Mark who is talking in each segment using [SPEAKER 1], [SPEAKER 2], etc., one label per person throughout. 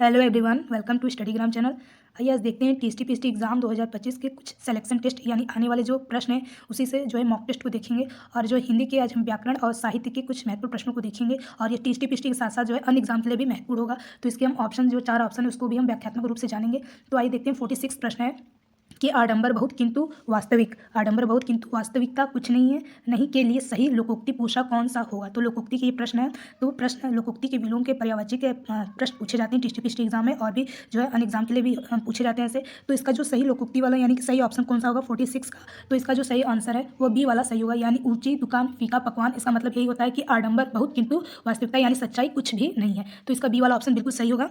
[SPEAKER 1] Hello everyone, welcome to Studygram channel. आइए आज देखते हैं टीएसटी पीएसटी एग्जाम 2025 के कुछ सिलेक्शन टेस्ट यानी आने वाले जो प्रश्न हैं उसी से जो है मॉक टेस्ट को देखेंगे। और जो हिंदी के आज हम व्याकरण और साहित्य के कुछ महत्वपूर्ण प्रश्नों को देखेंगे। और ये टीएसटी पीएसटी के साथ साथ जो है अन्य एग्जाम के लिए भी महत्वपूर्ण होगा। तो इसके हम ऑप्शन जो 4 ऑप्शन है उसको भी हम व्याख्यात्मक रूप से जानेंगे। तो आइए देखते हैं 46 प्रश्न है कि आडंबर बहुत किंतु वास्तविक, आडंबर बहुत किंतु वास्तविकता कुछ नहीं है, नहीं के लिए सही लोकोक्ति पूछा कौन सा होगा। तो लोकोक्ति के ये प्रश्न है। तो प्रश्न लोकोक्ति के विलोम के पर्यायवाची के प्रश्न पूछे जाते हैं टीएसटी पीएसटी एग्जाम में, और भी जो है अन्य एग्जाम के लिए भी पूछे जाते हैं ऐसे। तो इसका जो सही लोकोक्ति वाला यानी कि सही ऑप्शन कौन सा होगा 46 का, तो इसका जो सही आंसर है वो बी वाला सही होगा, यानी ऊंची दुकान फीका पकवान। इसका मतलब यही होता है कि आडंबर बहुत किंतु वास्तविकता यानी सच्चाई कुछ भी नहीं है। तो इसका बी वाला ऑप्शन बिल्कुल सही होगा।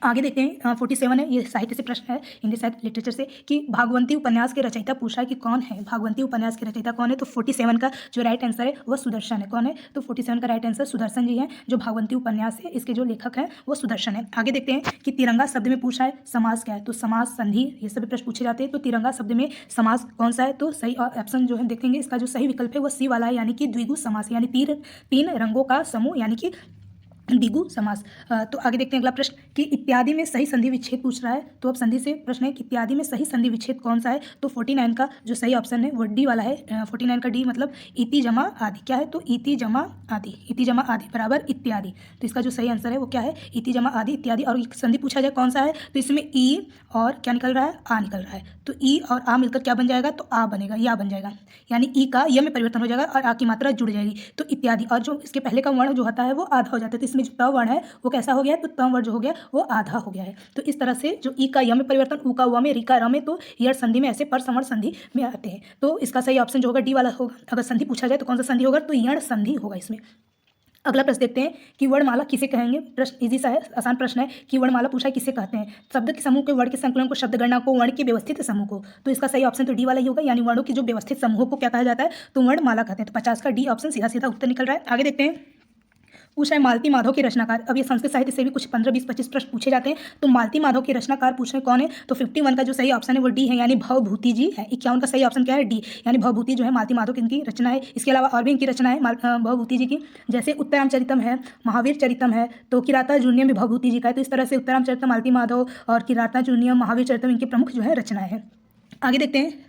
[SPEAKER 1] आगे देखते हैं 47 है, ये साहित्य से प्रश्न है, हिंदी साहित्य लिटरेचर से, कि भागवंती उपन्यास के रचयिता पूछा है कि कौन है। भागवंती उपन्यास के रचयिता कौन है। तो 47 का जो राइट आंसर है वह सुदर्शन है। कौन है। तो 47 का राइट आंसर सुदर्शन जी हैं, जो भागवंती उपन्यास है इसके जो लेखक हैं वो सुदर्शन है। आगे देखते हैं कि तिरंगा शब्द में पूछा है समास क्या है। तो समास, संधि, ये सभी प्रश्न पूछे जाते हैं। तो तिरंगा शब्द में समास कौन सा है। तो सही ऑप्शन जो है देखेंगे, इसका जो सही विकल्प है वो सी वाला है, यानी कि द्विगु समास, यानी तीन रंगों का समूह, यानी कि द्विगु समास। तो आगे देखते हैं अगला प्रश्न कि इत्यादि में सही संधि विच्छेद पूछ रहा है। तो अब संधि से प्रश्न है कि इत्यादि में सही संधि विच्छेद कौन सा है। तो 49 का जो सही ऑप्शन है वो डी वाला है। 49 का डी मतलब इति जमा आदि क्या है। तो इति जमा आदि, इति जमा आदि बराबर इत्यादि। तो इसका जो सही आंसर है वो क्या है, इति जमा आदि इत्यादि। और संधि पूछा जाए कौन सा है, तो इसमें ई और क्या निकल रहा है, आ निकल रहा है। तो ई और आ मिलकर क्या बन जाएगा, तो आ बनेगा, या बन जाएगा, यानी ई का य में परिवर्तन हो जाएगा और आ की मात्रा जुड़ जाएगी। तो इत्यादि, और जो इसके पहले का वर्ण जो होता है वो आधा हो जाता है। तो इसमें जो त वर्ण है वो कैसा हो गया है, तो त वर्ण जो हो गया वो आधा हो गया है। तो इस तरह से जो ई का य में परिवर्तन, उ का व में, री का र में, तो यड़ संधि में ऐसे पर संवर्ण संधि में आते हैं। तो इसका सही ऑप्शन जो होगा डी वाला होगा। अगर संधि पूछा जाए तो कौन सा संधि होगा, तो यण संधि होगा इसमें। अगला प्रश्न देखते हैं कि वर्णमाला किसे कहेंगे। प्रश्न इजी सा है, आसान प्रश्न है कि वर्णमाला पूछा है किसे कहते हैं। शब्द के समूह के, वर्ण के संकलन को, शब्द गणना को, वर्ण के व्यवस्थित समूह को। तो इसका सही ऑप्शन तो डी वाला ही होगा, यानी वर्णों की जो व्यवस्थित समूहों को क्या कहा जाता है, तो वर्णमाला कहते हैं। तो 50 का डी ऑप्शन सीधा सीधा उत्तर निकल रहा है। आगे देखते हैं, पूछा है मालती माधव के रचनाकार। अब ये संस्कृत साहित्य से भी कुछ 15, 20, 25 प्रश्न पूछे जाते हैं। तो मालती माधव के रचनाकार पूछे कौन है। तो 51 का जो सही ऑप्शन है वो डी है, यानी भवभूति जी है। 51 का सही ऑप्शन क्या है, डी, यानी भवभूति जो है मालती माधव की इनकी रचना है। इसके अलावा और भी इनकी रचना है भवभूति जी की, जैसे उत्तरामचरितम है, महावीर चरितम है, तो किरातार्जुनीयम भी भवभूति जी का है। तो इस तरह से उत्तरामचरितम मालती माधव और किरातार्जुनीयम, महावीर चरितम इनकी प्रमुख जो है रचनाएं हैं। आगे देखते हैं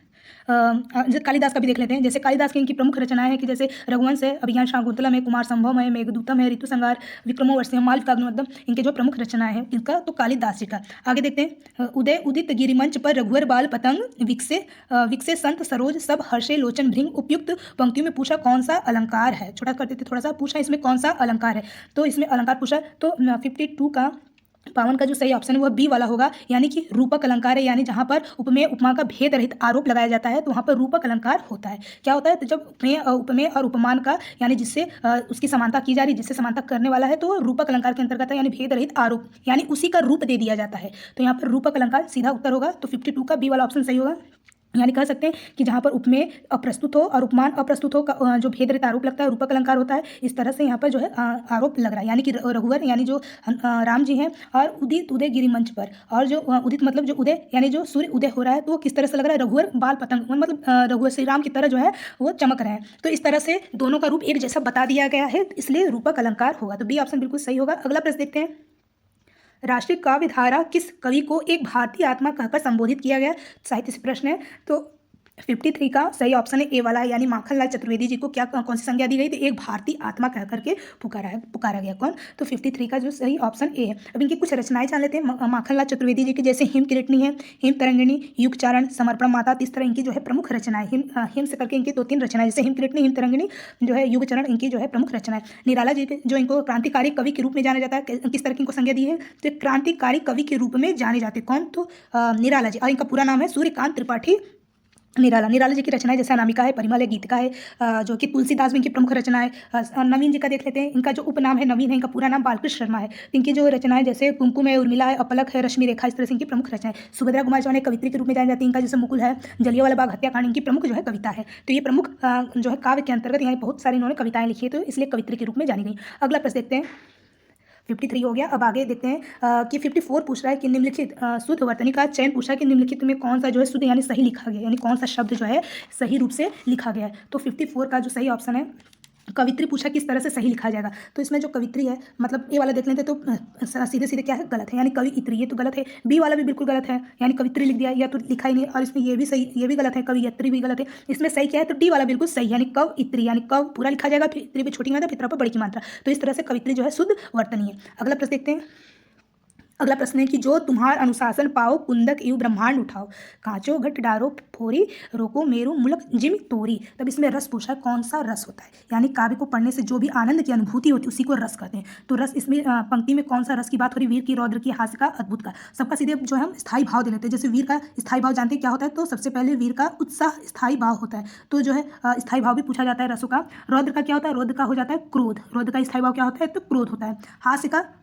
[SPEAKER 1] कालिदास का भी देख लेते हैं। जैसे कालिदास की इनकी प्रमुख रचनाएं हैं कि जैसे रघुवंश है, अभिज्ञान शाकुंतलम है, कुमार संभवम है, मेघदूतम है, ऋतु संहार, विक्रमोर्वशीयम, मालविकाग्निमग्धम, इनके जो प्रमुख रचनाएं हैं इनका, तो कालिदास जी का। आगे देखते हैं उदय उदित गिरिमंच पर रघुवर बाल पतंग विकसे विकसे संत सरोज सब हर्षे लोचन भृंग। उपयुक्त पंक्तियों में पूछा कौन सा अलंकार है। छोटा करते थे थोड़ा सा, पूछा इसमें कौन सा अलंकार है। तो इसमें अलंकार पूछा, तो 52 का 52 का जो सही ऑप्शन है वह बी वाला होगा, यानी कि रूपक अलंकार है। यानी जहाँ पर उपमेय उपमा का भेद रहित आरोप लगाया जाता है तो वहाँ पर रूपक अलंकार होता है। क्या होता है, तो जब उपमेय और उपमान का, यानी जिससे उसकी समानता की जा रही, जिससे समानता करने वाला है, तो रूपक अलंकार के अंतर्गत है, यानी भेद रहित आरोप, यानी उसी का रूप दे दिया जाता है। तो यहाँ पर रूपक अलंकार सीधा उत्तर होगा। तो 52 का बी वाला ऑप्शन सही होगा। यानी कह सकते हैं कि जहाँ पर उपमेय अप्रस्तुत हो और उपमान अप्रस्तुत हो का जो भेद रहित आरोप लगता है, रूपक अलंकार होता है। इस तरह से यहाँ पर जो है आरोप लग रहा है, यानी कि रघुवर यानी जो राम जी हैं, और उदित उदय गिरी मंच पर, और जो उदित मतलब जो उदय यानी जो सूर्य उदय हो रहा है, तो वो किस तरह से लग रहा है, रघुवर बाल पतंग, मतलब रघुवर श्री राम की तरह जो है वो चमक रहे हैं। तो इस तरह से दोनों का रूप एक जैसा बता दिया गया है, इसलिए रूपक अलंकार होगा। तो बी ऑप्शन बिल्कुल सही होगा। अगला प्रश्न देखते हैं, राष्ट्रीय काव्य धारा किस कवि को एक भारतीय आत्मा कहकर संबोधित किया गया। साहित्य से प्रश्न है। तो 53 का सही ऑप्शन है ए वाला है, यानी माखनलाल चतुर्वेदी जी को क्या कौन सी संज्ञा दी गई, तो एक भारतीय आत्मा कह करके पुकारा गया। कौन, तो 53 का जो सही ऑप्शन ए है। अब इनकी कुछ रचनाएं जान लेते हैं माखनलाल चतुर्वेदी जी की, जैसे हिम किरटनी है, हिम तरंगिणी, युगचारण, समर्पण माता। इस तरह इनकी जो है प्रमुख रचनाएं, हिम से करके इनकी 2-3 रचनाएं, जैसे हिम किरटनी, हिम तरंगिणी जो है, युगचरण, इनकी जो है प्रमुख रचनाएं। निराला जी जो इनको क्रांतिकारी कवि के रूप में जाना जाता है, किस तरह की इनको संज्ञा दी है, तो क्रांतिकारी कवि के रूप में जाने जाते। कौन, तो निराला जी, और इनका पूरा नाम है सूर्यकांत त्रिपाठी निराला जी की रचनाएं जैसे अनामिका है, परिमल है, गीतिका है, जो कि तुलसीदास भी इनकी प्रमुख रचना है। नवीन जी का देख लेते हैं। इनका जो उपनाम है नवीन है, इनका पूरा नाम बालकृष्ण शर्मा है। इनकी जो रचनाएं जैसे कुमकुम है, उर्मिला है, अपलक है, रश्मि रेखा, इस तरह से इनकी प्रमुख रचनाएं। सुभद्रा कुमार चौहान कवित्री के रूप में जानी जाती है। इनका जैसे मुकुल है, जलियांवाला बाग हत्याकांड, इनकी प्रमुख जो है कविता है। तो ये प्रमुख जो है काव्य के अंतर्गत यहाँ बहुत सारी इन्होंने कविताएं लिखी है, तो इसलिए कवित्री के रूप में जानी गई। अगला प्रश्न देखते हैं, 53 हो गया। अब आगे देखते हैं कि 54 पूछ रहा है कि निम्नलिखित शुद्ध वर्तनी का चयन पूछा है कि निम्नलिखित में कौन सा जो है शुद्ध यानी सही लिखा गया, यानी कौन सा शब्द जो है सही रूप से लिखा गया है। तो 54 का जो सही ऑप्शन है कवित्री पूछा किस तरह से सही लिखा जाएगा। तो इसमें जो कवित्री है मतलब ए वाला देख लेते तो सीधे सीधे क्या है, गलत है, यानी कवियत्री, ये तो गलत है। बी वाला भी बिल्कुल गलत है, यानी कवित्री लिख दिया, या तो लिखा ही नहीं। और इसमें ये भी सही, ये भी गलत है, कवियत्री भी गलत है। इसमें सही क्या है, तो डी वाला बिल्कुल सही है, यानी कवित्री, यानी कव पूरा लिखा जाएगा, फिर इत्री पे छोटी मात्रा, फिर पर बड़ी की मात्रा। तो इस तरह से कवित्री जो है शुद्ध वर्तनीय है। अगला प्रश्न देखते हैं। अगला प्रश्न है कि जो तुम्हार अनुशासन पाओ कुंदक एवं ब्रह्मांड उठाओ, कांचो घट डारो फोरी, रोको मेरु मुलक जिम तोरी। तब इसमें रस पूछा है, कौन सा रस होता है, यानी काव्य को पढ़ने से जो भी आनंद की अनुभूति होती है उसी को रस कहते हैं। तो रस इसमें पंक्ति में कौन सा रस की बात हो रही, वीर की, रौद्र की, हास्य का, अद्भुत का। सबका सीधे जो है हम स्थायी भाव दे लेते हैं। जैसे वीर का स्थायी भाव जानते हैं क्या होता है, तो सबसे पहले वीर का उत्साह स्थायी भाव होता है, तो जो है स्थायी भाव भी पूछा जाता है रसों का। रौद्र का क्या होता है, रौद्र का हो जाता है क्रोध, रौद्र का स्थायी भाव क्या होता है, तो क्रोध होता है।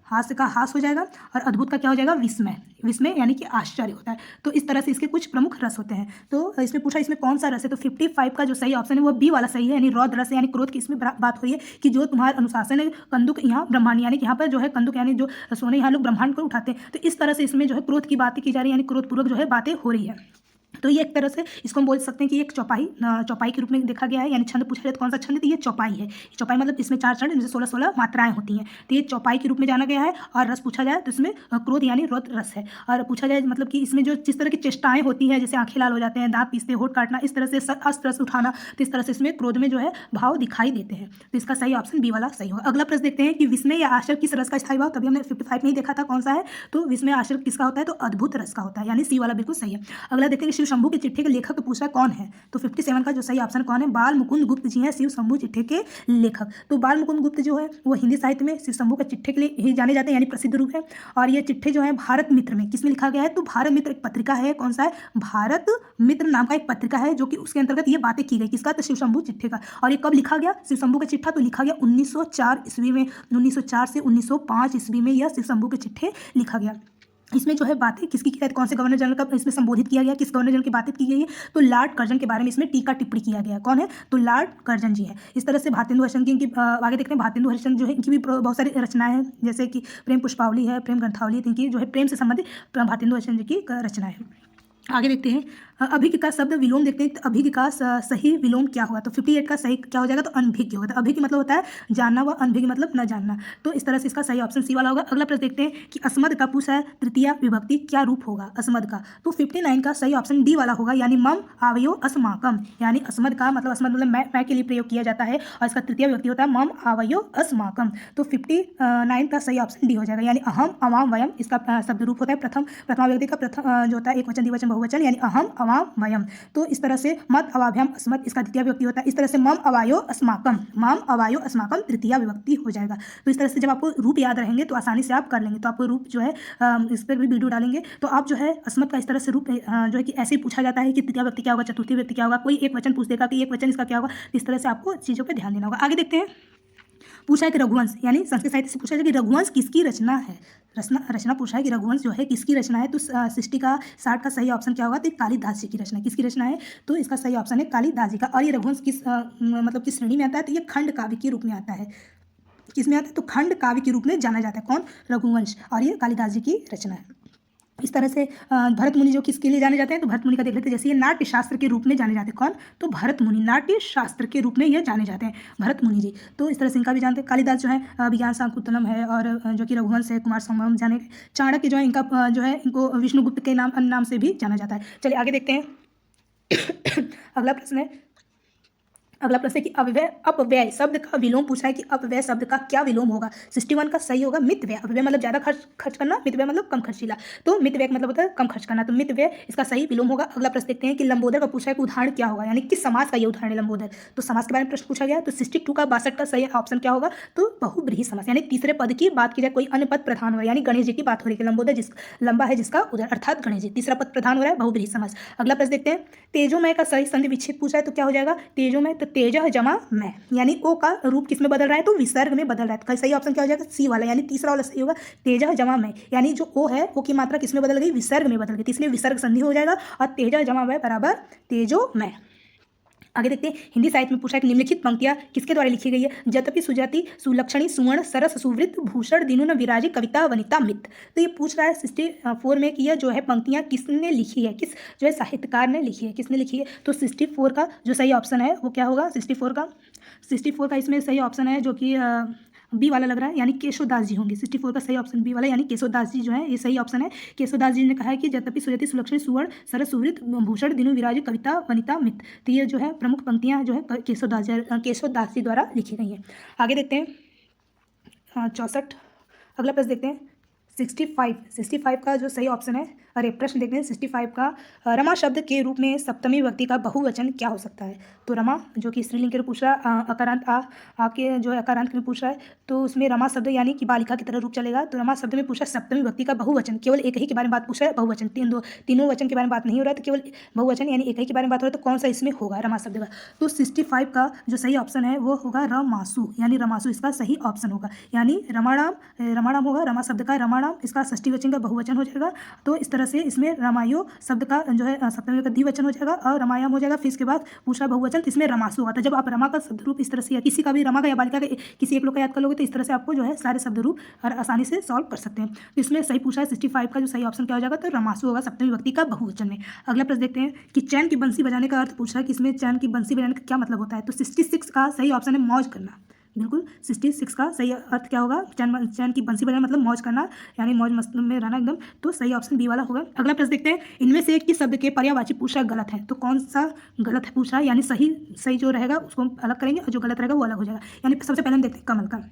[SPEAKER 1] हास्य का हास हो जाएगा, और अद्भुत का क्या हो जाएगा, विस्मय, विस्मय यानी कि आश्चर्य होता है। तो इस तरह से इसके कुछ प्रमुख रस होते हैं। तो इसमें पूछा इसमें कौन सा रस है, तो 55 का जो सही ऑप्शन है वो बी वाला सही है, यानी रौद्र रस, यानी क्रोध की इसमें बात हो रही है कि जो तुम्हारा अनुशासन है कंदुक यहाँ ब्रह्मांड, यानी कि यहाँ पर जो है कंदुक यानी जो सोने यहाँ लोग ब्रह्मांड को उठाते हैं। तो इस तरह से इसमें जो है क्रोध की बातें की जा रही है, यानी क्रोधपूर्वक जो है बातें हो रही है। तो ये एक तरह से इसको हम बोल सकते हैं कि एक चौपाई के रूप में देखा गया है, यानी छंद पूछा जाए तो कौन सा छंद है, तो ये चौपाई है। चौपाई मतलब इसमें 4 छंद, इसमें 16 मात्राएं होती हैं, तो ये चौपाई के रूप में जाना गया है। और रस पूछा जाए तो इसमें क्रोध यानी रौद्र रस है। और पूछा जाए मतलब कि इसमें जो जिस तरह की चेष्टाएं होती हैं, जैसे आंखें लाल हो जाते हैं, दांत पीसते, होठ काटना, इस तरह से अस्त्र रस उठाना, तो इस तरह से इसमें क्रोध में जो है भाव दिखाई देते हैं। तो इसका सही ऑप्शन बी वाला सही होगा। अगला प्रश्न देखते हैं कि विस्मय या आश्चर्य किस रस का स्थायी भाव, तभी हमने 55 नहीं देखा था कौन सा है, तो विस्मय आश्चर्य किसका होता है, तो अद्भुत रस का होता है, यानी सी वाला बिल्कुल सही है। अगला देखते हैं शिव शंभू के चिट्ठे के लेखक तो पूछा कौन है, तो 57 का जो सही ऑप्शन कौन है, बाल मुकुंद गुप्त जी हैं शिव शंभू चिट्ठे के लेखक। तो बाल मुकुंद गुप्त जो है वो हिंदी साहित्य में शिव शंभू के चिट्ठे के लिए ही जाने जाते हैं, यानी प्रसिद्ध रूप है। और ये चिट्ठे जो है भारत मित्र में किसमें लिखा गया है, तो भारत मित्र एक पत्रिका है, कौन सा है, भारत मित्र नाम का एक पत्रिका है, जो कि उसके अंतर्गत ये बातें की गई, किसका, तो शिव शंभू चिट्ठे का। और ये कब लिखा गया, शिव शंभू का चिट्ठा तो लिखा गया 1904 ईस्वी में, 1904 से 1905 ईस्वी में यह शिव शंभू के चिट्ठे लिखा गया। इसमें जो है बातें किसकी की, कौन से गवर्नर जनरल का इसमें संबोधित किया गया, किस गवर्नर जनरल की बातें की गई है, तो लॉर्ड कर्जन के बारे में इसमें टीका टिप्पणी किया गया। कौन है, तो लॉर्ड कर्जन जी है। इस तरह से भारतेंदु हरिश्चंद्र की इनकी आगे देखते हैं, भारतेंदु हरिश्चंद्र जो है इनकी भी बहुत सारी रचनाएं हैं, जैसे कि प्रेम पुष्पावली है, प्रेम ग्रंथावली, इनकी जो है प्रेम से संबंधित भारतेंदु हरिश्चंद्र की रचना है। आगे देखते हैं अभिज्ञ का शब्द विलोम देखते हैं, तो अभिज्ञ का सही विलोम क्या होगा, तो 58 का सही क्या हो जाएगा, तो अनभिज्ञ होगा। तो अभिज्ञ मतलब होता है जानना, व अनभिज्ञ मतलब न जानना। तो इस तरह से इसका सही ऑप्शन सी वाला होगा। अगला प्रश्न देखते हैं कि अस्मद का पूछा है तृतीया विभक्ति क्या रूप होगा अस्मद का, तो 59 का सही ऑप्शन डी वाला होगा, यानी मम आवयो अस्माकम, यानी अस्मद का मतलब अस्मद मतलब मैं के लिए प्रयोग किया जाता है, और इसका तृतीय विभक्ति होता है मम आवयो अस्माकम। तो 59 का सही ऑप्शन डी हो जाएगा, यानी अहम अवाम वयम इसका शब्द रूप होता है। प्रथमा व्यक्ति का प्रथम जो होता है एक वचन द्विवचन बहुवचन, यानी अहम अवाम वयम। तो इस तरह से मत अवाभ्याम अस्मत् इसका द्वितीय विभक्ति होता है। इस तरह से मम अवायो अस्माकम, मम अवायो अस्माकम तृतीय विभक्ति हो जाएगा। तो इस तरह से जब आपको रूप याद रहेंगे तो आसानी से आप कर लेंगे। तो आपको रूप जो है इस पर भी वीडियो डालेंगे, तो आप जो है अस्मत् का इस तरह से रूप जो है कि ऐसे ही पूछा जाता है कि तृतीय व्यक्ति क्या होगा, चतुर्थी व्यक्ति क्या होगा, कोई एक वचन पूछ देगा कि एक वचन इसका क्या होगा। इस तरह से आपको चीज़ों पर ध्यान देना होगा। आगे देखते हैं, पूछा है कि रघुवंश यानी संस्कृत साहित्य से पूछा है कि रघुवंश किसकी रचना है, रचना पूछा है कि रघुवंश जो है किसकी रचना है, तो 60 का सही ऑप्शन क्या होगा, तो कालिदास जी की रचना। किसकी रचना है, तो इसका सही ऑप्शन है कालिदास जी का। और ये रघुवंश मतलब किस श्रेणी में आता है, तो ये खंड काव्य के रूप में आता है। किस में आता है, तो खंड काव्य के रूप में जाना जाता है। कौन, रघुवंश, और ये कालिदास जी की रचना है। इस तरह से भरत मुनि जो किसके लिए जाने जाते हैं, तो भरत मुनि का देख लेते हैं, जैसे ये नाट्य शास्त्र के रूप में जाने जाते हैं। कौन, तो भरत मुनि नाट्य शास्त्र के रूप में ये जाने जाते हैं भरत मुनि जी। तो इस तरह से इनका भी जानते हैं। कालिदास जो है विज्ञान शाकुंतलम है, और जो कि रघुवंश है कुमार संभवम जाने। चाणक्य जो है इनका जो है इनको विष्णुगुप्त के नाम से भी जाना जाता है। चलिए आगे देखते हैं। अगला प्रश्न है कि अपव्यय शब्द का विलोम पूछा है कि अपव्यय शब्द का क्या विलोम होगा। 61 का सही होगा मितव्यय। अपव्यय मतलब ज्यादा खर्च करना, मितव्यय मतलब कम खर्चीला, तो मितव्यय मतलब होता है कम खर्च करना, तो मितव्यय इसका सही विलोम होगा। अगला प्रश्न देखते हैं कि लंबोदर का पूछा है कि उदाहरण क्या होगा, यानी किस समास का ये उदाहरण है लंबोदर, तो समास के बारे में प्रश्न पूछा गया। तो 62 का 62 का सही ऑप्शन क्या होगा, तो बहुब्रीहि समास, यानी तीसरे पद की बात की जाए, कोई अन्य पद प्रधान हो, यानी गणेश जी की बात हो रही है। लंबोदर जिस लंबा है जिसका उदर, अर्थात गणेश जी, तीसरा पद प्रधान हो रहा है, बहुब्रीहि समास। अगला प्रश्न देखते हैं, तेजोमय का सही संधि विच्छेद पूछा है, तो क्या हो जाएगा, तेजोमय, तो तेजः जमा मैं, यानी ओ का रूप किस में बदल रहा है, तो विसर्ग में बदल रहा है। सही ऑप्शन क्या हो जाएगा, सी वाला, यानी तीसरा वाला सही होगा, तेजः जमा मैं, यानी जो ओ है ओ की मात्रा किस में बदल गई, विसर्ग में बदल गई, इसलिए विसर्ग संधि हो जाएगा, और तेजः जमा मैं बराबर तेजो मैं। आगे देखते हैं हिंदी साहित्य में पूछा है निम्नलिखित पंक्तियां किसके द्वारा लिखी गई है। जतपि सुजाति सुलक्षणी सुवर्ण सरस सुवृत भूषण दिनु न विराजी कविता वनिता मित। तो ये पूछ रहा है 64 में कि यह जो है पंक्तियां किसने लिखी है, किस जो है साहित्यकार ने लिखी है, किसने लिखी है। तो 64 का जो सही ऑप्शन है वो क्या होगा। 64 का इसमें सही ऑप्शन है जो कि बी वाला लग रहा है, यानी केशवदास जी होंगे। 64 का सही ऑप्शन बी वाला यानी केशवदास जी जो है ये सही ऑप्शन है। केशवदास जी ने कहा है कि जतपि सुजति सुलक्षणी सुवर्ण सरस सुवृत भूषण दिनु विराजी कविता वनिता मित। तो ये जो है प्रमुख पंक्तियां जो है केशवदास जी द्वारा लिखी गई हैं। आगे देखते हैं 64 अगला प्रश्न देखते हैं 65 का जो सही ऑप्शन है। अरे प्रश्न देखते हैं 65 का रमा शब्द के रूप में सप्तमी विभक्ति का बहुवचन क्या हो सकता है। तो रमा जो कि स्त्रीलिंग के लिए पूछ रहा है, अकारांत आ के जो है अकारांत में पूछ रहा है, तो उसमें रमा शब्द यानी कि बालिका की तरह रूप चलेगा। तो रमा शब्द में पूछा सप्तमी विभक्ति का बहुवचन, केवल एक ही के बारे में बात पूछ रहा है, बहुवचन तीनों वचन के बारे में बात नहीं हो रहा है, तो केवल बहुवचन यानी एक ही के बारे में बात हो रहा है। तो कौन सा इसमें होगा रमा शब्द का। तो 65 का जो सही ऑप्शन है वो होगा रमासु, यानी रमासु इसका सही ऑप्शन होगा, यानी रमाणाम होगा। रमा शब्द का रमाणाम इसका षष्ठी वचन का बहुवचन हो जाएगा। तो इस तरह से इसमें रमायो शब्द का जो है सप्तमी का द्विवचन हो जाएगा और रमायाम हो जाएगा। फिर इसके बाद पूछा बहुवचन, तो इसमें रमासु होगा। तो जब आप रमा का शब्द रूप इस तरह से या किसी का भी रमा का या बालिका का किसी एक लोग का याद कर लोगे तो इस तरह से आपको जो है सारे शब्द रूप आसानी से सॉल्व कर सकते हैं। तो इसमें सही पूछा है 65 का जो सही ऑप्शन क्या हो जाएगा, तो रमासु होगा सप्तमी विभक्ति का बहुवचन में। अगला प्रश्न देखते हैं कि चैन की बंसी बजाने का अर्थ पूछा है कि इसमें चैन की बंसी बजाने का क्या मतलब होता है। तो 66 का सही ऑप्शन है मौज करना। बिल्कुल 66 का सही अर्थ क्या होगा, चैन की बंसी बजाना मतलब मौज करना, यानी मौज मस्त में रहना एकदम। तो सही ऑप्शन बी वाला होगा। अगला प्रश्न देखते हैं इनमें से एक किस शब्द के पर्यायवाची पूछा गलत है। तो कौन सा गलत है पूछा है, यानी सही जो रहेगा उसको हम अलग करेंगे और जो गलत रहेगा वो अलग हो जाएगा। यानी सबसे पहले हम देखते हैं कमल का।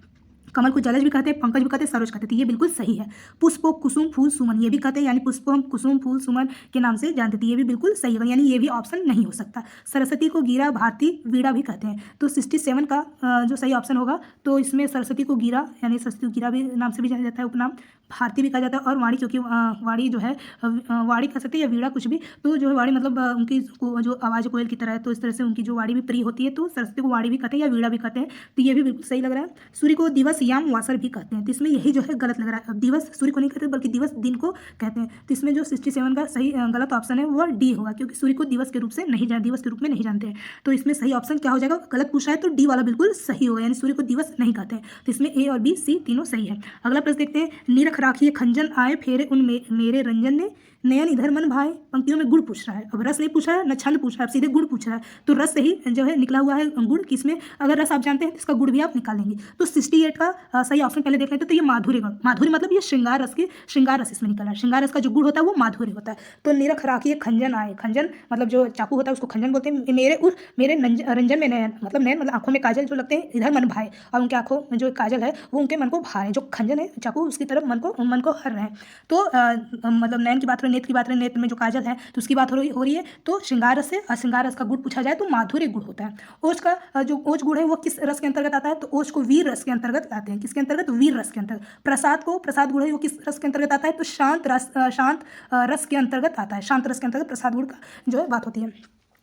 [SPEAKER 1] कमल को जलज भी कहते हैं, पंकज भी कहते हैं, सरोज कहते हैं। तो ये बिल्कुल सही है। पुष्प कुसुम फूल सुमन ये भी कहते हैं, यानी पुष्प हम कुसुम फूल सुमन के नाम से जानते थे। ये भी बिल्कुल सही होगा, यानी ये भी ऑप्शन नहीं हो सकता। सरस्वती को गीरा भारती वीणा भी कहते हैं। तो 67 का जो सही ऑप्शन होगा, तो इसमें सरस्वती को गीरा यानी सरस्वती को गीरा भी नाम से भी जाना जाता है, उपनाम भारती भी कहा जाता है। और वाणी, क्योंकि वाणी जो है वाणी कह सकते हैं या वीणा कुछ भी, तो जो है वाणी मतलब उनकी जो आवाज़ कोयल की तरह है, तो इस तरह से उनकी जो वाणी भी प्रिय होती है। तो सरस्वती को वाणी भी कहते हैं या वीणा भी कहते हैं। तो ये भी बिल्कुल सही लग रहा है। सूर्य को दिवस याम वासर भी कहते हैं। तो इसमें यही जो है गलत लग रहा है। अब दिवस सूर्य को नहीं कहते बल्कि दिवस दिन को कहते हैं। तो इसमें जो 67 का सही गलत ऑप्शन है वो डी होगा, क्योंकि सूर्य को दिवस के रूप में नहीं जानते हैं। तो इसमें सही ऑप्शन क्या हो जाएगा, गलत पूछा है तो डी वाला बिल्कुल सही होगा, यानी सूर्य को दिवस नहीं कहते हैं। तो इसमें ए और बी सी तीनों सही है। अगला प्रश्न देखते हैं निरख राखिए खंजन आए फेरे उन मेरे रंजन ने नयन इधर मन भाए। पंक्तियों में गुड़ पूछ रहा है। अब रस नहीं पूछा है न छंद पूछ रहा है, अब सीधे गुड़ पूछ रहा है। तो रस से ही जो है निकला हुआ है गुड़, किसमें अगर रस आप जानते हैं तो इसका गुड़ भी आप निकालेंगे। तो 68 का सही ऑप्शन पहले देख लेते हैं। तो ये माधुर्य गुण, माधुर्य मतलब ये श्रृंगार रस इसमें निकला है। श्रृंगार रस का जो गुड़ होता है वो माधुर्य होता है। तो निरख राखिए खंजन आए, खंजन मतलब जो चाकू होता है उसको खंजन बोलते हैं। मेरे रंजन में नयन मतलब आंखों में काजल जो लगते हैं, इधर मन भाए और उनके आंखों में जो काजल है वो उनके मन को भा रहे हैं। जो खंजन है चाकू उसकी तरफ मन को हर रहे हैं। तो मतलब नयन की बात हो रही, नेत्र की बात हो रही, नेत्र में जो काजल है तो उसकी बात हो रही है। तो श्रृंगार रस से, और श्रृंगार रस का गुड़ पूछा जाए तो माधुर्य गुड़ होता है। ओज का जो ओज गुड़ है वो किस रस के अंतर्गत आता है, तो ओज को वीर रस के अंतर्गत लाते हैं। किसके अंतर्गत, वीर रस के अंतर्गत। प्रसाद गुड़ है वो किस रस के अंतर्गत आता है, तो शांत रस के अंतर्गत आता है। शांत रस के अंतर्गत प्रसाद गुड़ का जो है बात होती है।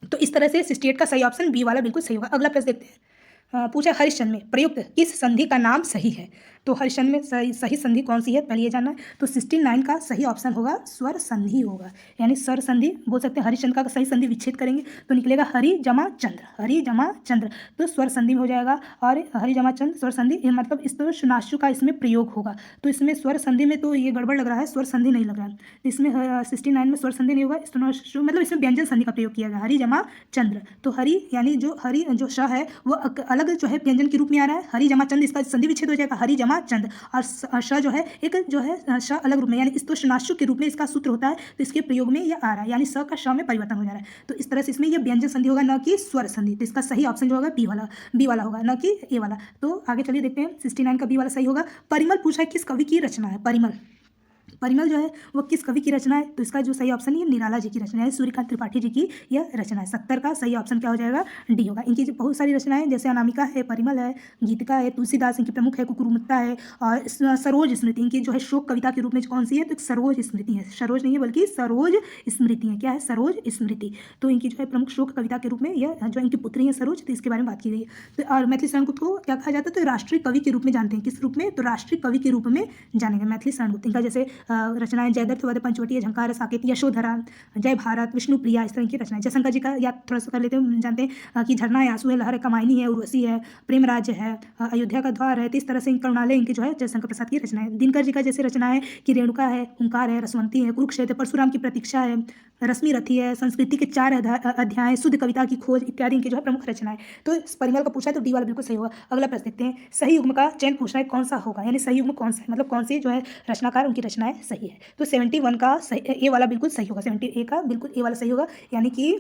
[SPEAKER 1] तो इस तरह से 68 का सही ऑप्शन बी वाला बिल्कुल सही होगा। अगला प्रश्न देखते हैं पूछा हरिश्चंद्र में प्रयुक्त किस संधि का नाम सही है। तो हरिश्चंद्र में सही संधि कौन सी है पहले ये जानना है। तो 69 का सही ऑप्शन होगा स्वर संधि होगा, यानी स्वर संधि बोल सकते हैं। हरिश्चंद्र का सही संधि विच्छेद करेंगे तो निकलेगा हरि जमा चंद्र, तो स्वर संधि में हो जाएगा। और हरि जमा चंद्र स्वर संधि मतलब इस तो शुनाशु का इसमें प्रयोग होगा। तो इसमें स्वर संधि में तो ये गड़बड़ लग रहा है, स्वर संधि नहीं लग रहा है। तो इसमें 69 में स्वर संधि नहीं होगा, मतलब इसमें व्यंजन संधि का प्रयोग किया गया, हरि जमा चंद्र। तो हरि यानी जो हरि जो श है वो अलग जो है व्यंजन के रूप में आ रहा है। हरि जमा चंद्र इसका संधि विच्छेद हो जाएगा, हरि जमा चंद्र। और श जो है एक जो है श अलग रूप में, यानी इस तो शुनाशु के रूप में इसका सूत्र होता है, तो इसके प्रयोग में यह आ रहा है, यानी स का श में परिवर्तन हो जा रहा है। तो इस तरह से इसमें यह व्यंजन संधि होगा, न कि स्वर संधि। तो इसका सही ऑप्शन जो होगा बी वाला होगा, न कि ए वाला। तो आगे चलिए देखते हैं 69 का बी वाला सही होगा। परिमल पूछा है किस कवि की रचना है। परिमल जो है वो किस कवि की रचना है, तो इसका जो सही ऑप्शन है निराला जी की रचना है, सूर्यकांत त्रिपाठी जी की यह रचना है। 70 का सही ऑप्शन क्या हो जाएगा, डी होगा। इनकी बहुत सारी रचनाएं जैसे अनामिका है, परिमल है, गीतिका है, तुलसीदास इनकी प्रमुख है, कुकुरुमुत्ता है, और सरोज स्मृति इनकी जो है शोक कविता के रूप में कौन सी है, तो एक सरोज स्मृति है। सरोज नहीं है बल्कि सरोज स्मृति है। क्या है, सरोज स्मृति। तो इनकी जो है प्रमुख शोक कविता के रूप में यह जो इनकी पुत्री है सरोज, तो इसके बारे में बात की गई है। तो और मैथिली शरणगुप्त को क्या कहा जाता है, तो राष्ट्रीय कवि के रूप में जानते हैं। किस रूप में, तो राष्ट्रीय कवि के रूप में जानेंगे मैथिली शरणगुप्त। इनका जैसे रचनाएं जयदत्त, वध, पंचवटी, झंकार, साकेत, यशोधरा, जय भारत, विष्णुप्रिया, इस तरह की रचनाएं। जयशंकर जी का या थोड़ा सा कर लेते हैं, जानते हैं कि झरना है, आंसू है, लहर है, कमायनी है, उर्वशी है, प्रेम राज्य है, अयोध्या का द्वार है। तो इस तरह से करुणालय इनकी जो है जयशंकर प्रसाद की रचना है। दिनकर जी का जैसे रचना है कि रेणुका है, ओंकार है, रसवंती है, कुरुक्षेत्र, परशुराम की प्रतीक्षा है, रश्मि रथी है, संस्कृति के 4 अध्याय, शुद्ध कविता की खोज इत्यादि इनकी जो है प्रमुख रचनाएं। तो परिमल का पूछा है तो डी वाला बिल्कुल सही होगा। अगला प्रश्न देखते हैं, सही युग्म का चयन पूछना है, कौन सा होगा, यानी सही युग्म कौन सा है, मतलब कौन सी जो है रचनाकार उनकी रचनाएं सही है। तो 71 का सही, ए वाला बिल्कुल सही होगा, 70 का बिल्कुल ए वाला सही होगा, यानी कि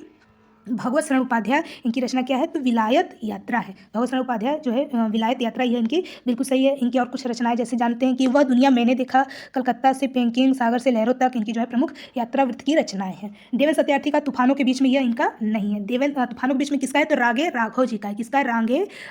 [SPEAKER 1] भगवत शरण उपाध्याय इनकी रचना क्या है, तो विलायत यात्रा है। भगवत शरण उपाध्याय जो है विलायत यात्रा ही है इनकी, बिल्कुल सही है। इनकी और कुछ रचनाएं जैसे जानते हैं कि वह दुनिया मैंने देखा, कलकत्ता से पेकिंग, सागर से लहरों तक, इनकी जो है प्रमुख यात्रा वृत्त की रचनाएं हैं। देवेंद्र सत्यार्थी का तूफानों के बीच में, यह इनका नहीं है। देवेंद्र तूफानों के बीच में किसका है, तो रागे राघव जी का है। किसका,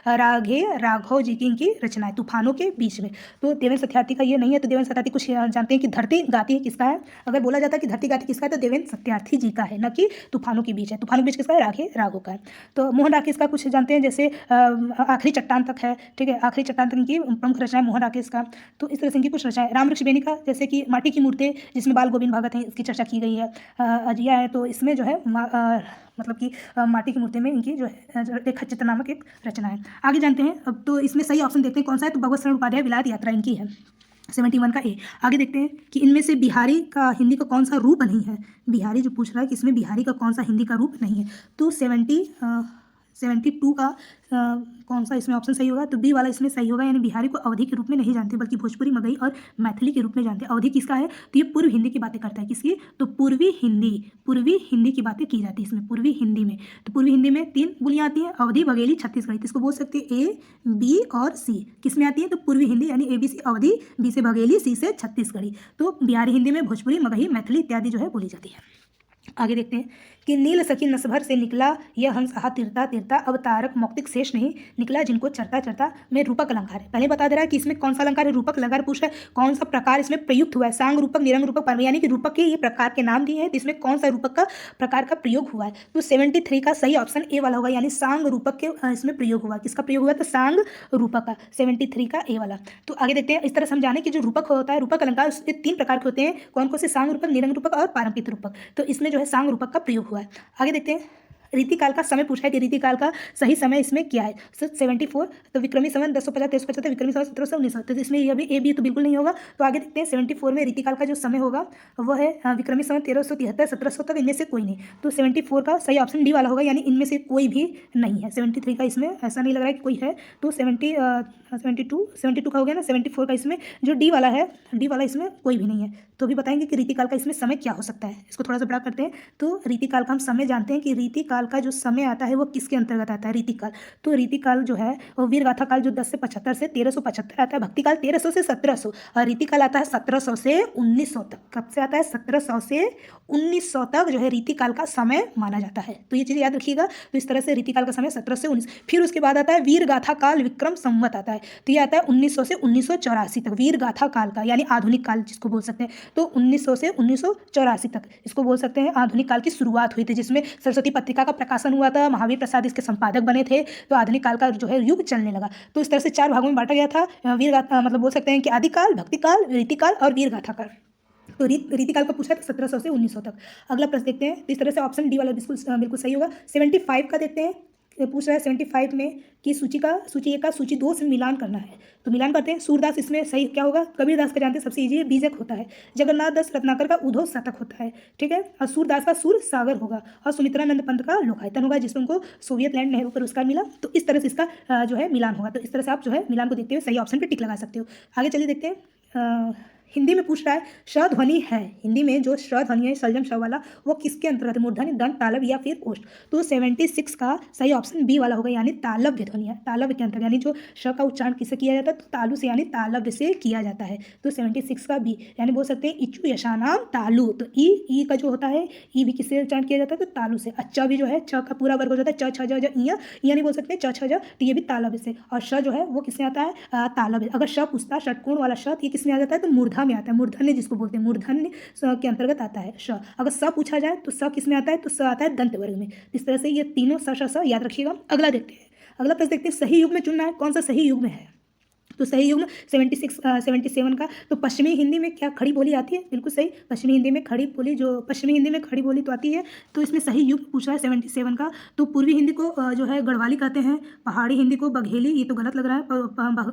[SPEAKER 1] रागे राघव जी की इनकी रचनाएं तूफानों के बीच में। तो देवेंद्र सत्यार्थी का ये नहीं है। तो देवेंद्र सत्यार्थी कुछ जानते हैं कि धरती गाती है, किसका है, अगर बोला जाता है कि धरती गाती किसका है, तो देवेंद्र सत्यार्थी जी का है, न कि तूफानों के बीच है। तूफानों के बीच किसका है, रागे राघव का है। तो मोहन राकेश का कुछ जानते हैं, जैसे आखिरी चट्टान तक है, ठीक है, आखिरी चट्टान तक इनकी प्रमुख रचना है मोहन राकेश का। तो इस तरह से इनकी कुछ रचनाएं। रामवृक्ष बेनी का जैसे कि माटी की मूर्ति, जिसमें बाल गोविंद भागवत हैं, इसकी चर्चा की गई है। अजिया है, तो इसमें जो है मतलब कि माटी की मूर्ति में इनकी जो है रेखा चित्र नामक एक रचना है। आगे जानते हैं। अब तो इसमें सही ऑप्शन देखते हैं कौन सा है, तो भगवत शरण उपाध्याय विलायत यात्रा इनकी है, 71 का ए। आगे देखते हैं कि इनमें से बिहारी का हिंदी का कौन सा रूप नहीं है। बिहारी जो पूछ रहा है कि इसमें बिहारी का कौन सा हिंदी का रूप नहीं है, तो 72 का कौन सा इसमें ऑप्शन सही होगा, तो बी वाला इसमें सही होगा, यानी बिहारी को अवधी के रूप में नहीं जानते बल्कि भोजपुरी, मगही और मैथिली के रूप में जानते हैं। अवधी किसका है, तो ये पूर्व हिंदी की बातें करता है। किसकी, तो पूर्वी हिंदी की बातें की जाती है इसमें, पूर्वी हिंदी में। तो पूर्वी हिंदी में 3 बोलियाँ आती हैं, अवधी, बघेली, छत्तीसगढ़ी। तो इसको बोल सकते हैं ए, बी और सी। किस में आती है, तो पूर्वी हिंदी, यानी A B C Awadhi, B से बघेली, सी से छत्तीसगढ़ी। तो बिहारी हिंदी में भोजपुरी, मगही, मैथिली इत्यादि जो है बोली जाती है। आगे देखते हैं कि नील सखी नसभर से निकला यह हंस आहा तिरता तिरता, अब तारक मौक्तिक शेष नहीं निकला जिनको चरता चरता, में रूपक अलंकार है। पहले बता दे रहा है कि इसमें कौन सा अलंकार है, रूपक अलंकार पूछ रहा है। कौन सा प्रकार इसमें प्रयुक्त हुआ है, सांग रूपक, निरंग रूपक, परम, यानी कि रूपक के ये प्रकार के नाम दिए हैं, तो इसमें कौन सा रूपक का प्रकार का प्रयोग हुआ है, तो 73 का सही ऑप्शन ए वाला होगा, यानी सांग रूपक के इसमें प्रयोग हुआ। किसका प्रयोग हुआ, तो सांग रूपक का, 73 का ए वाला। तो आगे देखते हैं। इस तरह समझाने कि जो रूपक होता है, रूपक अलंकार, उसके 3 प्रकार के होते हैं। कौन कौन से, सांग रूपक, निरंग रूपक और पारंपरिक रूपक। तो इसमें जो है सांग रूपक का प्रयोग हुआ है। आगे देखते हैं। रीतिकाल का समय पूछा है कि रीतिकाल का सही समय इसमें क्या है, 74। तो विक्रमी संवत 1050 1375, विक्रमी संवत 1700 1900। तो इसमें ये भी ए बी तो बिल्कुल नहीं होगा। तो आगे देखते हैं 74 में रीतिकाल का जो समय होगा वो है विक्रमी संवत 1373 1700 तक, इनमें से कोई नहीं। तो 74 का सही ऑप्शन डी वाला होगा, यानी इनमें से कोई भी नहीं है। 73 का इसमें ऐसा नहीं लग रहा है कि कोई है। तो 72 का हो गया ना, 74 का इसमें जो डी वाला है, डी वाला इसमें कोई भी नहीं है। तो भी बताएंगे कि रीतिकाल का इसमें समय क्या हो सकता है। इसको थोड़ा सा बड़ा करते हैं। तो रीतिकाल का हम समय जानते हैं कि रीतिकाल का जो समय आता है वो किसके अंतर्गत आता है, रीतिकाल। तो रीतिकाल जो है वो वीरगाथा काल जो 10 से 75 से 1375 आता है, भक्तिकाल 1300 से 1700, और रीतिकाल आता है 1700 से 1900 तक। कब से आता है, 1700 से 1900 तक जो है रीतिकाल का समय माना जाता है। तो ये चीज़ याद रखिएगा। तो इस तरह से रीतिकाल का समय 17 से 19। फिर उसके बाद आता है वीरगाथा काल विक्रम संवत आता है। तो ये आता है 1900 से 1984 तक, वीरगाथा काल का, यानी आधुनिक काल जिसको बोल सकते हैं। तो 1900 से 1984 तक इसको बोल सकते हैं आधुनिक काल की शुरुआत हुई थी, जिसमें सरस्वती पत्रिका का प्रकाशन हुआ था, महावीर प्रसाद इसके संपादक बने थे। तो आधुनिक काल का जो है युग चलने लगा। तो इस तरह से 4 भागों में बांटा गया था वीरगाथा, मतलब बोल सकते हैं कि आदिकाल, भक्तिकाल, रीतिकाल और वीरगाथा काल। तो रीतिकाल का पूछा था 1700 से 1900 तक। अगला प्रश्न देखते हैं। इस तरह से ऑप्शन डी वाला बिल्कुल सही होगा। 75 का देखते हैं। पूछ रहा है 75 में कि सूची 1 का सूची 2 से मिलान करना है। तो मिलान करते हैं। सूरदास इसमें सही क्या होगा, कबीरदास का जानते हैं सबसे इजी है, बीजक होता है। जगन्नाथ दास रत्नाकर का उद्धव शतक होता है, ठीक है। और सूरदास का सूर सागर होगा, और सुमित्रानंद पंत का लोकायतन होगा, जिसमें उनको सोवियत लैंड नेहरू पुरस्कार मिला। तो इस तरह से इसका जो है मिलान होगा। तो इस तरह से आप जो है मिलान को देखते हुए सही ऑप्शन पर टिक लगा सकते हो। आगे चलिए देखते हैं। हिंदी में पूछ रहा है श ध्वनि है, हिंदी में जो श ध्वनि है सलजम श वाला, वो किसके अंतर्गत है, मूर्धन्य, दंड, तालव्य या फिर ओष्ठ। तो 76 का सही ऑप्शन बी वाला होगा, यानी तालव्य ध्वनि है। तालव्य के अंतर्गत, यानी जो श का उच्चारण किससे किया जाता है, तो तालु से, यानी तालव्य से किया जाता है। तो 76 का बी, यानी बोल सकते हैं इचु यशानाम तालु। तो ई का जो होता है, ई भी किससे उच्चारण किया जाता है, तो तालु से। अच्छा भी जो है छ का पूरा वर्ग हो जाता है, च छ ज इया, यानी बोल सकते हैं च छ ज, तो ये भी तालव्य से। और श जो है वो किसमें आता है, तालव्य। अगर श पूछता षटकोण वाला श, ये किसमें आ जाता है, तो मूर्धा में आता है। मूर्धन्य जिसको बोलते हैं, मूर्धन्य के अंतर्गत आता है श। अगर स पूछा जाए तो स किसमें आता है, तो स आता है दंत वर्ग में। इस तरह से ये तीनों स याद रखिएगा। अगला देखते हैं। अगला प्रश्न देखते हैं। सही युग में चुनना है, कौन सा सही युग में है। तो सही युग्म 77 का। तो पश्चिमी हिंदी में क्या खड़ी बोली आती है? बिल्कुल सही, पश्चिमी हिंदी में खड़ी बोली तो आती है। तो इसमें सही युग्म पूछ रहा है 77 का। तो पूर्वी हिंदी को जो है गढ़वाली कहते हैं, पहाड़ी हिंदी को बघेली, ये तो गलत लग रहा है,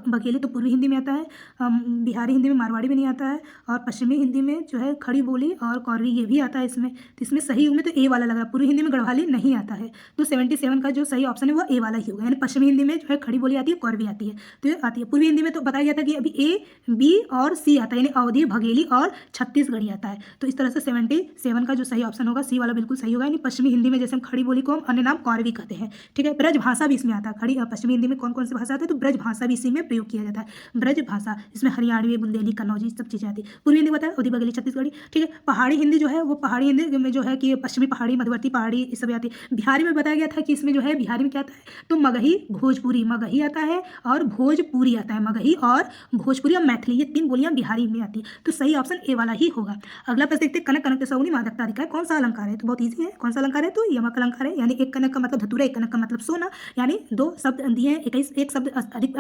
[SPEAKER 1] बघेली तो पूर्वी हिंदी में आता है, बिहारी हिंदी में मारवाड़ी भी नहीं आता है, और पश्चिमी हिंदी में जो है खड़ी बोली और कौरवी ये भी आता है इसमें। तो इसमें सही युग्म में तो ए वाला लग रहा है, पूर्वी हिंदी में गढ़वाली नहीं आता है। तो 77 का जो सही ऑप्शन है वो ए वाला ही होगा, यानी पश्चिमी हिंदी में जो है खड़ी बोली आती है, कौरवी आती है। तो ये आती है। पूर्वी हिंदी में तो बताया गया था कि अभी ए, बी और सी आता है, यानी अवधी, बघेली और छत्तीसगढ़ी आता है। तो इस तरह से 77 का जो सही ऑप्शन होगा सी वाला बिल्कुल सही होगा, यानी पश्चिमी हिंदी में जैसे हम खड़ी बोली को हम अन्य नाम कौरवी कहते हैं, ठीक है। ब्रज भाषा भी इसमें आता है। खड़ी पश्चिमी हिंदी में कौन कौन सी भाषा आती है? तो ब्रज भाषा भी इसी में प्रयोग किया जाता है। ब्रज भाषा इसमें हरियाणवी, बुंदेली, कन्नौजी सब चीज़ें आती है। पूर्वी हिंदी बताया अवधी, बघेली, छत्तीसगढ़ी, ठीक है। पहाड़ी हिंदी जो है वो पहाड़ी हिंदी में जो है कि पश्चिमी पहाड़ी, मध्यवर्ती पहाड़ी, ये सब आती है। बिहारी में बताया गया था कि इसमें जो है बिहारी में क्या आता है? तो मगही, भोजपुरी, मगही आता है और भोजपुरी आता है, मगही और भोजपुरी और मैथिली, ये 3 बोलियां बिहारी में आती है। तो सही ऑप्शन ए वाला ही होगा। अगला प्रश्न देखते हैं, कनक कनक सौगुनी मादकता अधिकार कौन सा अलंकार है? तो बहुत ईजी है, कौन सा अलंकार है? तो यमक अलंकार है, यानी एक कनक का मतलब धतूरा, एक कनक का मतलब सोना, यानी 2 शब्द दिए हैं, एक शब्द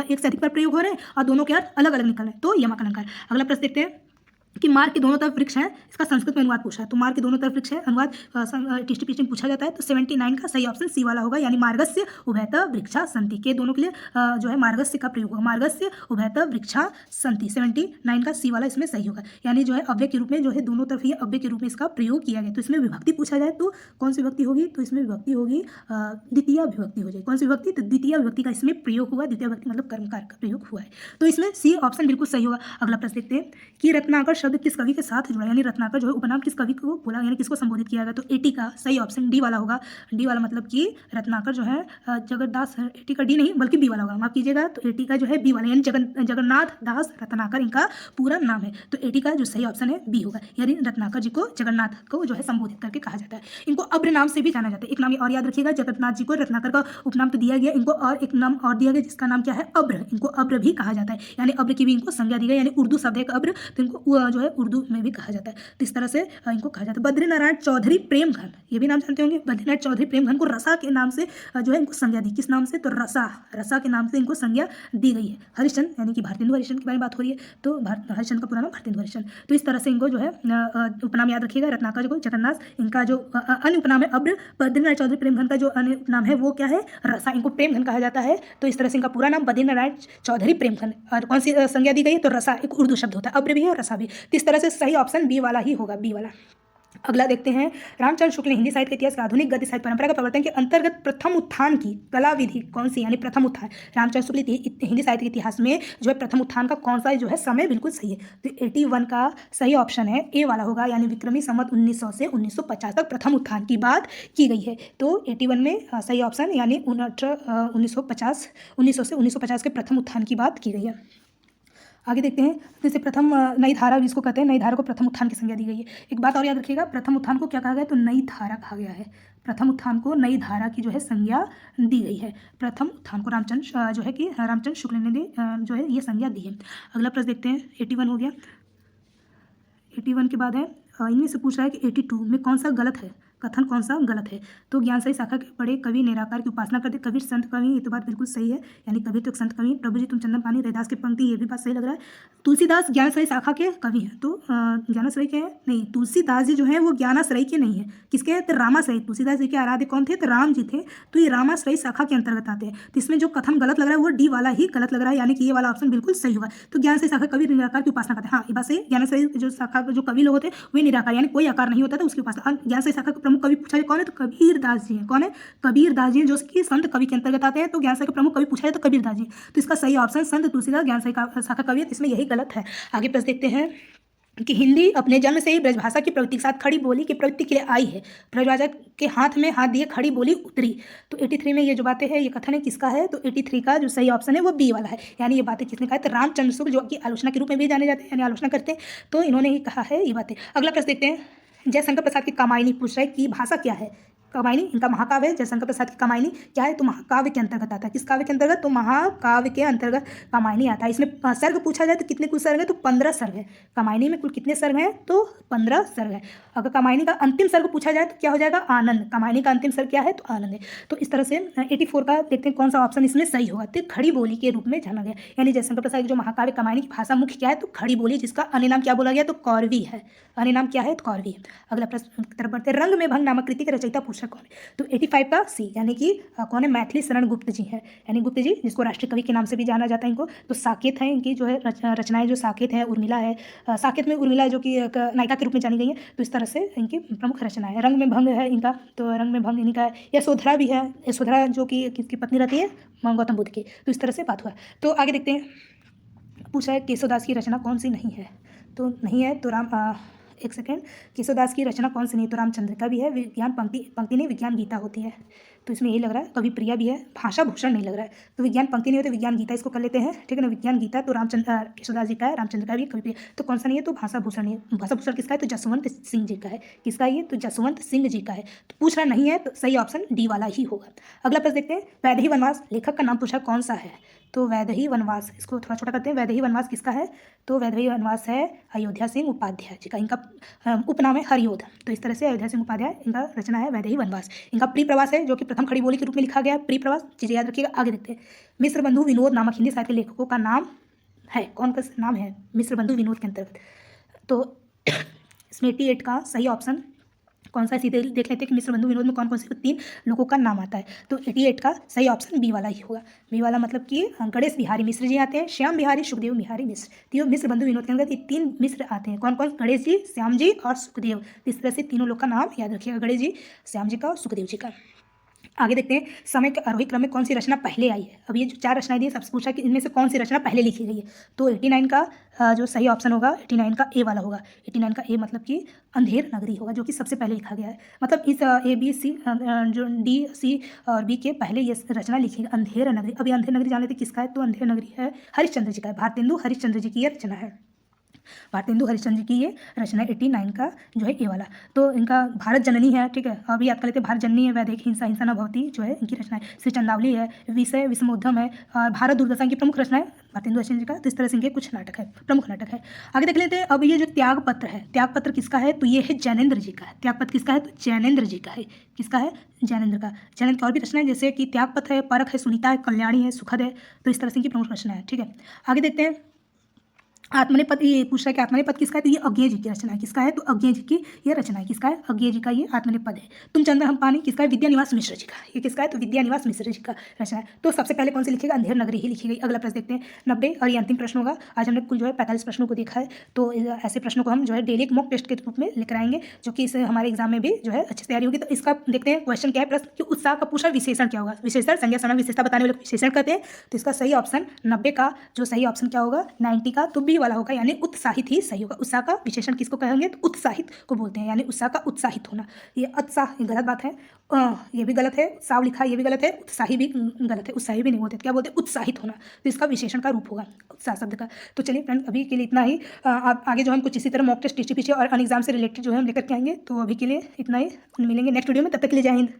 [SPEAKER 1] एक से अधिक पर प्रयोग हो रहे हैं और दोनों के अर्थ अलग अलग निकल रहे हैं, तो यमक अलंकार। अगला प्रश्न देखते हैं कि मार्ग के दोनों तरफ वृक्ष है, इसका संस्कृत में अनुवाद पूछा है। तो मार्ग के दोनों तरफ वृक्ष है, अनुवाद टीस्ट में पूछा जाता है। तो 79 का सही ऑप्शन सी वाला होगा, यानी मार्गस्य उभयतः वृक्षा सन्ति के दोनों के लिए जो है मार्गस्य का प्रयोग होगा, मार्गस्य उभयतः वृक्षा सन्ति। 79 का सी वाला इसमें सही होगा, यानी जो है अव्यय के रूप में जो है दोनों तरफ ही अव्यय के रूप में इसका प्रयोग किया गया। तो इसमें विभक्ति पूछा जाए तो कौन सी विभक्ति होगी? तो इसमें विभक्ति होगी द्वितीय विभक्ति हो जाएगी। कौन सी विभक्ति? तो द्वितीय विभक्ति का इसमें प्रयोग हुआ, द्वितीय विभक्ति मतलब कर्मकार का प्रयोग हुआ है। तो इसमें सी ऑप्शन बिल्कुल सही होगा। अगला प्रश्न देखते हैं कि रत्नाकर शब्द किस कवि के साथ जुड़ा, यानी रत्नाकर जो है उपनाम किस कवि को बोला, यानी किसको संबोधित किया गया? तो एटी का सही ऑप्शन डी वाला होगा। डी वाला मतलब कि रत्नाकर जो है जगन्नाथ, एटी का डी नहीं बल्कि बी वाला होगा, माफ कीजिएगा। तो एटी का जो है बी वाला, यानी जगन्नाथ दास रत्नाकर इनका पूरा नाम है। तो एटी का जो सही ऑप्शन है बी होगा, यानी रत्नाकर जी को जगन्नाथ को जो है संबोधित करके कहा जाता है। इनको अब्र नाम से भी जाना जाता है। एक नाम और याद रखिएगा, जगन्नाथ जी को रत्नाकर का उपनाम तो दिया गया, इनको और एक नाम और दिया गया जिसका नाम क्या है? अब्र। इनको अब्र भी कहा जाता है, यानी अब्र की भी इनको संज्ञा दी गई, यानी उर्दू शब्द है अब्र, तो इनको जो है उर्दू में भी कहा जाता है। तो इस तरह से इनको कहा जाता है। बद्रीनारायण चौधरी प्रेमघन, ये भी नाम जानते होंगे। बद्रीनारायण चौधरी प्रेमघन को रसा के नाम से जो है इनको संज्ञा दी। किस नाम से? तो रसा के नाम से इनको संज्ञा दी गई है। हरिश्चंद्र, यानी कि भारतेंदु हरिश्चंद्र के बारे में बात हो रही है, तो हरिश्चंद्र का पूरा नाम भारतेंदु हरिश्चंद्र। तो इस तरह से इनको जो है उपनाम याद रखिएगा। रत्नाकर को जगन्नाथ, इनका जो अन्य उपनाम है अब्र। बद्रीनारायण चौधरी प्रेमघन का जो अन्य उपनाम है वो क्या है? रसा। इनको प्रेमघन कहा जाता है। तो इस तरह से इनका पूरा नाम बद्रीनारायण चौधरी प्रेमघन। और कौन सी संज्ञा दी गई है? तो रसा, एक उर्दू शब्द होता है, अब्र भी है और रसा भी। तो इस तरह से सही ऑप्शन बी वाला ही होगा, बी वाला। अगला देखते हैं, रामचंद्र शुक्ल ने हिंदी साहित्य के इतिहास के आधुनिक गद्य साहित्य परंपरा के प्रवर्तन के अंतर्गत प्रथम उत्थान की कला विधि कौन सी, यानी प्रथम उत्थान। रामचंद्र शुक्ल हिंदी साहित्य के इतिहास में जो है प्रथम उत्थान का कौन सा जो है समय बिल्कुल सही है? तो 81 का सही ऑप्शन है ए वाला होगा, यानी विक्रमी संवत 1900 से 1950 तक प्रथम उत्थान की बात की गई है। तो 81 में सही ऑप्शन, यानी 1900 से 1950 के प्रथम उत्थान की बात की गई है। आगे देखते हैं, जैसे प्रथम नई धारा जिसको कहते हैं, नई धारा को प्रथम उत्थान की संज्ञा दी गई है। एक बात और याद रखिएगा, प्रथम उत्थान को क्या कहा गया? तो नई धारा कहा गया है। प्रथम उत्थान को नई धारा की जो है संज्ञा दी गई है। प्रथम उत्थान को रामचंद्र जो है कि रामचंद्र शुक्ल ने जो है ये संज्ञा दी है। अगला प्रश्न देखते हैं, 81 हो गया। 81 के बाद है, इनमें से पूछ रहा है कि 82 में कौन सा गलत है, कथन कौन सा गलत है? तो ज्ञान सही शाखा के बड़े कवि निराकार की उपासना करते, कबीर संत कवि, ये तो बात बिल्कुल सही है, यानी कबीर तो एक संत कवि। प्रभु जी तुम चंदन पानी, रैदास की पंक्ति, ये भी बात सही लग रहा है। तुलसीदास ज्ञानाश्रयी शाखा के कवि हैं, तो ज्ञानाश्रयी के हैं नहीं, तुलसीदास जी जो है वो ज्ञानाश्रयी के नहीं है, किसके हैं? तो रामाश्रयी। तुलसीदास जी के आराध्य कौन थे? तो राम जी थे, तो ये रामाश्रयी शाखा के अंतर्गत आते हैं। तो इसमें जो कथन गलत लग रहा है वो डी वाला ही गलत लग रहा है, यानी कि ये वाला ऑप्शन बिल्कुल सही होगा। तो ज्ञान सही शाखा कवि निराकार की उपासना करते हैं, हाँ ये बात सही। ज्ञानाश्रयी जो शाखा जो कवि लोग होते हैं वे निराकार, यानी कोई आकार नहीं होता था उसकी उपासना। ज्ञान सही शाखा के प्रमुख कवि पूछा जाए कौन है? तो कबीरदास जी हैं। कौन है? कबीरदास जी हैं, जो कि संत कवि के अंतर्गत आते हैं। तो ज्ञान सही के प्रमुख कवि पूछा जाए तो कबीरदास जी। तो इसका सही ऑप्शन संत तुलसीदास ज्ञान सही शाखा कवि है, इसमें यही गलत है। आगे प्रश्न देखते हैं कि हिंदी अपने जन्म से ही ब्रजभाषा की प्रवृत्ति के साथ खड़ी बोली की प्रवृत्ति के लिए आई है, ब्रजभाषा के हाथ में हाथ दिए खड़ी बोली उतरी। तो 83 में ये जो बातें हैं ये कथन है किसका है? तो 83 का जो सही ऑप्शन है वो बी वाला है, यानी ये बातें किसने कहा है? तो रामचंद्र शुक्ल, जो कि आलोचना के रूप में भी जाने जाते हैं, यानी आलोचना करते हैं, तो इन्होंने ही कहा है ये बातें। अगला प्रश्न देखते हैं, जयशंकर प्रसाद की कामायनी पूछ रहे कि भाषा क्या है? कामायनी इनका महाकाव्य है। जयशंकर प्रसाद की कामायनी क्या है, तो महाकाव्य के अंतर्गत आता है। किस काव्य के अंतर्गत, तो महाकाव्य के अंतर्गत कामायनी आता है। इसमें सर्ग पूछा जाए तो कितने कुल सर्ग है, तो 15 सर्ग है। कामायनी में कुल कितने सर्ग हैं, तो 15 सर्ग है। अगर कामायनी का अंतिम सर्ग पूछा जाए तो क्या हो जाएगा, आनंद। कामायनी का अंतिम सर्ग क्या है, तो आनंद है। तो इस तरह से 84 का देखते हैं कौन सा ऑप्शन इसमें सही होगा। तो खड़ी बोली के रूप में जाना गया, यानी जयशंकर प्रसाद की जो महाकाव्य कामायनी की भाषा मुख्य क्या है, तो खड़ी बोली, जिसका अन्य नाम क्या बोला गया, तो कौरवी है। अन्य नाम क्या है, तो कौरवी है। अगला प्रश्न की तरफ बढ़ते हैं। रंग में भंग नामक कृति के रचयिता पूछा कौन है, तो 85 का सी, यानी कि कौन है, मैथिली शरण गुप्त जी है। यानी गुप्त जी, जिसको राष्ट्रीय कवि के नाम से भी जाना जाता है इनको। तो साकेत है इनकी जो है रचनाएं, जो साकेत है, उर्मिला है। साकेत में उर्मिला जो कि नायिका के रूप में जानी गई है। तो इस तरह से इनकी प्रमुख रचना है। रंग में भंग है इनका, तो रंग में भंग इनका है। यशोधरा भी है, यशोधरा जो कि किसकी पत्नी रहती है, गौतम बुद्ध की। तो इस तरह से बात हुआ। तो आगे देखते हैं, पूछा है केशवदास की रचना कौन सी नहीं है, तो नहीं है तो एक सेकेंड, केशवदास की रचना कौन सी नहीं, तो रामचंद्र भी है। विज्ञान पंक्ति नहीं, विज्ञान गीता होती है। तो इसमें यही लग रहा है। कवि प्रिया भी है। भाषा भूषण नहीं लग रहा है, तो विज्ञान पंक्ति नहीं होती, विज्ञान गीता इसको कर लेते हैं, ठीक है ना। विज्ञान गीता तो रामचंद्र केशवदास जी का है, रामचंद्र का भी कवि प्रिया। तो कौन सा नहीं है, तो भाषा भूषण नहीं है। भाषा भूषण किसका है, तो जसवंत सिंह जी का है। किसका है ये, तो जसवंत सिंह जी का है। तो पूछ रहा नहीं है, तो सही ऑप्शन डी वाला ही होगा। अगला प्रश्न देखते हैं। वैदेही वनवास लेखक का नाम पूछा कौन सा है, तो वैदेही वनवास, इसको थोड़ा छोटा करते हैं। वैदेही वनवास किसका है, तो वैदेही वनवास है अयोध्या सिंह उपाध्याय जी का। इनका उपनाम है हरियोध। तो इस तरह से अयोध्या सिंह उपाध्याय इनका रचना है वैदेही वनवास। इनका प्रिय प्रवास है, जो कि प्रथम खड़ी बोली के रूप में लिखा गया। प्रिय प्रवास चीज़ें याद रखिएगा। आगे देखते हैं। मिश्र बंधु विनोद नामक हिंदी साहित्य लेखकों का नाम है, कौन का नाम है मिश्र बंधु विनोद के अंतर्गत, तो इसमें 88 का सही ऑप्शन कौन सा है, सीधे देख लेते हैं कि मिश्र बंधु विनोद में कौन कौन से 3 लोगों का नाम आता है। तो 88 का सही ऑप्शन बी वाला ही होगा। बी वाला मतलब कि गणेश बिहारी मिश्र जी आते हैं, श्याम बिहारी, सुखदेव बिहारी मिश्र। तो ये मिश्र बंधु विनोद के अंदर ये 3 मिश्र आते हैं। कौन कौन, गणेश जी, श्याम जी और सुखदेव। इस तरह से तीनों लोग का नाम याद रखिएगा, गणेश जी, श्याम जी का और सुखदेव जी का। आगे देखते हैं। समय के आरोही क्रम में कौन सी रचना पहले आई है। अब ये जो 4 रचनाएं दी सबसे पूछा कि इनमें से कौन सी रचना पहले लिखी गई है। तो 89 का जो सही ऑप्शन होगा, 89 का ए वाला होगा। 89 का ए मतलब कि अंधेर नगरी होगा, जो कि सबसे पहले लिखा गया है। मतलब इस ए बी सी जो डी सी और बी के पहले ये रचना लिखी है, अंधेर नगरी। अभी अंधेर नगरी जान लेते किसका है, तो अंधेर नगरी है हरिश्चंद्र जी का है। भारतेंदु हरिश्चंद्र जी की ये रचना है। भारतेंदु हरिश्चंद्र की ये रचना 89 का जो है ए वाला। तो इनका भारत जननी है, ठीक है। अभी याद कर लेते हैं, भारत जननी है, वैदेही हिंसा हिंसा न भवती जो है इनकी रचना है। श्री चंदावली है, विषय विषमोद्यम है, और भारत दुर्दशा की प्रमुख रचना है भारतेंदु हरिश्चंद्र जी का। तो इस तरह से इनके कुछ नाटक है, प्रमुख नाटक है। आगे देख लेते हैं। अब ये जो त्याग पत्र है, त्याग पत्र किसका है, तो ये है जैनेन्द्र जी का है। त्याग पत्र किसका है, तो जैनेन्द्र जी का है। किसका है, जैनेन्द्र का। जैनेन्द्र की और भी रचना है, जैसे कि त्याग पत्र है, परख है, सुनीता है, कल्याणी है, सुखद है। तो इस तरह से इनकी प्रमुख रचना है, ठीक है। आगे देखते हैं। आत्मनेपद, ये पूछ रहा है कि आत्मनेपद किसका है, तो ये अज्ञेय जी की रचना है। किसका है, तो अज्ञेय जी की ये रचना है। किसका है, अज्ञेय जी का ये आत्मनेपद है। तुम चंद्र हम पानी किसका है, विद्यानिवास मिश्र जी का। ये किसका है, तो विद्यानिवास मिश्र जी का रचना है। तो सबसे पहले कौन सी लिखिएगा, अंधेर नगरी ही लिखी गई। अगला प्रश्न देखते हैं 90, और ये अंतिम प्रश्न होगा। आज हमने कुल जो है 45 प्रश्नों को देखा है। तो ऐसे प्रश्नों को हम जो है डेली एक मॉक टेस्ट के रूप में लेकर आएंगे, जो कि इस हमारे एग्जाम में भी जो है अच्छी तैयारी होगी। तो इसका देखते हैं क्वेश्चन क्या है। प्रश्न कि उत्साह का पूछा विशेषण क्या होगा। विशेषण संज्ञा सर्वनाम विशेषता बताने वाले विशेषण कहते हैं। तो इसका सही ऑप्शन 90 का जो सही ऑप्शन क्या होगा, 90 का तो बी वाला होगा, यानी उत्साहित ही सही होगा। उत्साह का विशेषण किसको कहेंगे, तो उत्साहित को बोलते हैं, यानी उत्साह का उत्साहित होना। ये उत्साह ये गलत बात है, ये भी गलत है। उत्साह लिखा है ये भी गलत है, उत्साही भी गलत है। उत्साही भी नहीं बोलते, क्या बोलते हैं, उत्साहित होना। तो इसका विशेषण का रूप होगा उत्साह शब्द का। तो चलिए फ्रेंड, अभी के लिए इतना ही। आप आगे जो हम कुछ इसी तरह मॉक टेस्ट टीसी पीछे और अन एग्जाम से रिलेटेड जो है हम लेकर के आएंगे। तो अभी के लिए इतना ही, मिलेंगे नेक्स्ट वीडियो में। तब तक के लिए जय हिंद।